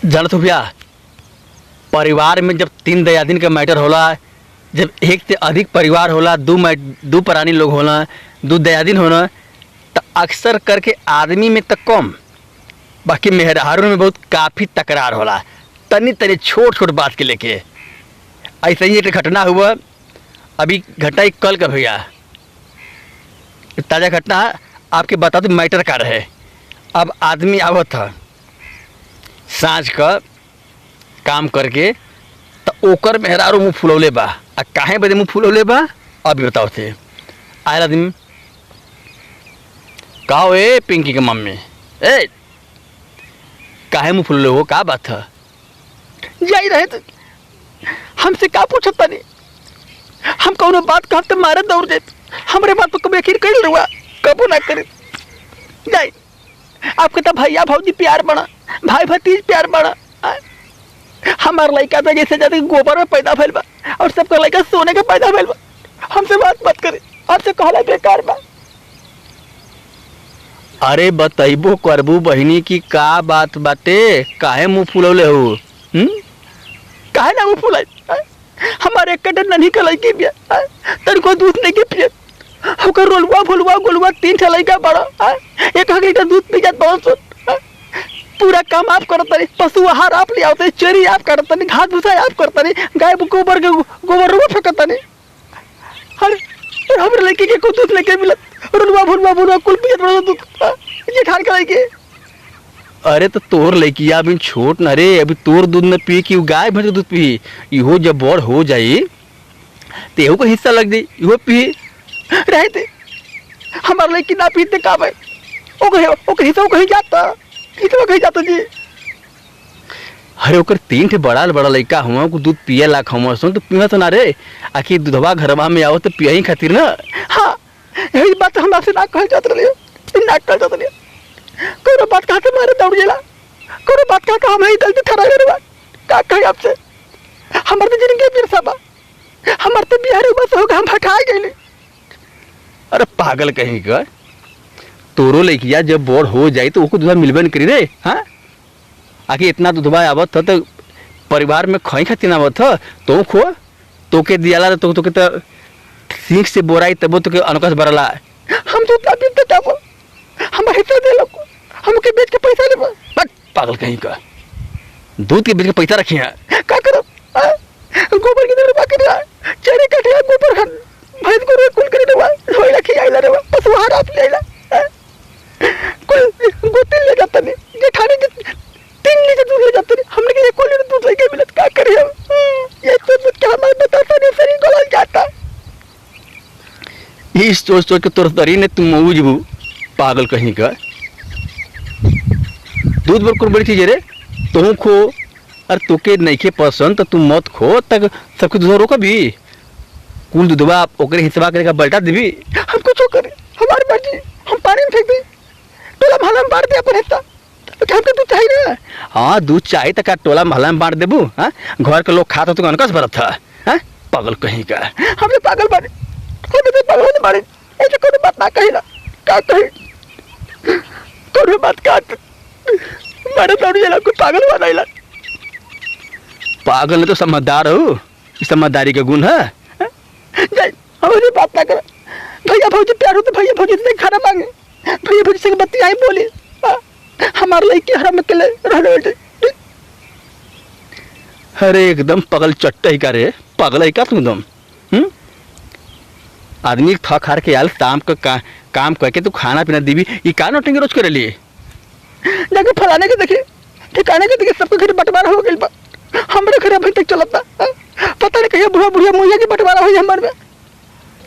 जानत हो भैया, परिवार में जब 3 दयादिन का मैटर होला, जब एक से अधिक परिवार होला, दो प्राणी लोग होला, 2 दयादिन होला, तो अक्सर करके आदमी में तो कम, बाकी मेहरारू में बहुत काफ़ी तकरार होला, तनी तनी छोट छोट बात के लेके। ऐसा ही एक घटना हुआ, अभी घटना ही कल का भैया, ताज़ा घटना आपके बता दो मैटर का रहे। अब आदमी आवत था साँझ का काम करके, तो ओकर मेहरारू मुँह फुलौले बा। आ काहे बदे मुँह फुलौले बा अभी बताओ थे। आयल आदमी कहो, ए पिंकी के मम्मी, ए काहे मुँह फुलौले हो, का बात था? जाई रहे तो हमसे का पूछत तनी, हम कौनो बात कहब तो मारे दौड़ जाए, हमरे बात पर कभी यकीन कर लुआ, कबू ना करे। जाई आपके तो भैया भौजी प्यार बना, भाई भतीज प्यार बना। हमार लड़का तो जैसे जैसे गोबर में पैदा भइल बा और सबका लड़का सोने के पैदा भइल बा। हमसे बात मत करे, आपसे कहला बेकार बा। अरे बतैबो करबू बहिनी की का बात बाटे, काहे मुँह फुलौले हो? काहे ना मुँह फुलाई? हमारे एक कटन नहीं का लड़की बिया, तनिको दूध नहीं के पिए, ओकर रोलुआ भोलुआ गोलुआ 3 ठे लड़का बड़ा, 1 लीटर दूध पी जात बहुत। पूरा काम आप करत तनी, पशु आहार आप ले आवते, चरी आप करत तनी, घास भूसा आप करत तनी, गाय गोबर के गोबर रुआ फेंकत तनी। अरे हमरे लड़की के को दूध लेके मिलत, रोलुआ भोलुआ भोलुआ कुल पियत बड़ा दूध, ये ठान के लड़की। अरे तो तोर लड़किया अभी छोट न रे, अभी तोर दूध न पी कि गाय भैंस दूध पी। इहो जब बड़ हो जाई तो एहू को हिस्सा लग जाई, इहो पी। रहते हमार लड़की ना पीते का भाई, ओके हिस्सा कहीं जाता, हिस्सा कहीं जाता जी। अरे ओकर 3 ठे बड़ा लड़का हुआ को दूध पिए लाख हुआ सुन तो पीवा तो ना रे, आखिर दूधवा घरवा में आओ तो पिया ही खातिर ना। हाँ यही बात हम आपसे ना कहल जात रहियो, ना कहल जात रहियो। कोनो बात कहा के मारे दौड़ गेला, कोनो बात कहा के हम ही दल ठहरा रे बा। का कहे आपसे, हमर तो जिंदगी बिरसा बा, हमर तो बिहार बस हो हम भटका गइले। अरे पागल कहीं का, तोरो लड़किया जब बड़ हो जाई तो ओको दूधवा मिलबे न करी रे। हाँ आखिर इतना दूधवा आवत था तो परिवार में खई खातिर आवत था, तो खो तो के दियाला तो के तो सीख से बोराई तब तो के अनकस बरला। हम तो उतना पीते तब हम हिस्सा दे लोग, हमके बेच के पैसा लेबा। पागल कहीं का, दूध के बेच के पैसा रखी है का करो? गोबर की दर बाकी रहा, चरे कटिया गोबर खान भैंस को रे कुल करे देवा, होई रखी आइला रे पशु आहार आप ले आइला, कुल गोतिल ले जाता नहीं, ये खाने के 3 लीटर दूध ले जाते नहीं, हमने के 1 लीटर दूध लेके मिलत। का करे हम, ये तो क्या हमारे बताता नहीं, शरीर गल जाता। इस सोच के तोर तरी ने तुम मऊजबू पागल कहीं का। दूध बिल्कुल बड़ी चीज है रे, तुम खो, और तोके नहीं के पसंद तो तुम मत खो, तक सबके दूध रोका भी कुल दूधवा ओकरे हिस्सा करेगा बल्टा देवी। हम कुछ करे, हमारी मर्जी, हम पानी में फेंक दी, टोला महला में बांट दे अपन हिस्सा, तो हमके दूध चाहिए ना। हाँ दूध चाहिए तो का टोला महला में बांट देबू? हाँ घर के लोग खाता तो अनकस भरत था। हाँ पागल कहीं का, हमने पागल बारे, हमें तो पागल नहीं बारे, ऐसे कोई बात ना कही ना। का कही कोई बात का मारे दौड़ जाला, कोई पागल बना इला। पागल तो समझदार हो, समझदारी का गुण है। जाए हमारी बात ना कर, भैया भौजी प्यार हो तो भैया भौजी से खाना मांगे, भैया भौजी से बत्ती आई बोली, हमारे लड़की हराम के लिए रहने वाले। अरे एकदम पगल चट्टा ही का रे, पागल है का तुम एकदम। आदमी थक हार के आल शाम का काम करके तू खाना पीना दीवी, ये का नोटिंग रोज करे लिए? जाके फलाने के देखे, ठिकाने के देखे, सबके घर बंटवारा हो गइल बा, हमरे घर अभी तक चलता, पता नहीं कहिया बुढ़ा बुढ़िया मुहैया की बंटवारा हो हमारे में।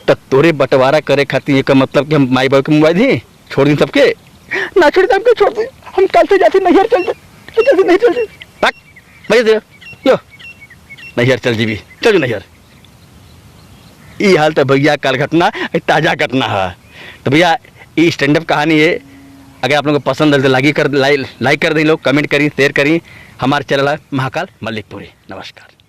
तो तोरे बंटवारा करे खातिर ये का मतलब कि हम माई बाप के मोबाइल दी छोड़ दी सबके? ना छोड़ दे, हमको छोड़ दे, हम कल से जैसे नैहर चल जाए, जैसे नहीं चल जाए भैया दे यो नैहर चल जीवी, चल नैहर। ये हाल तो भैया कल घटना ताज़ा घटना है। तो भैया ये स्टैंड अप कहानी है, अगर आप लोगों को पसंद है तो लाइक कर दें लोग, कमेंट करें, शेयर करें। हमारे चैनल है महाकाल मल्लिकपुरी। नमस्कार।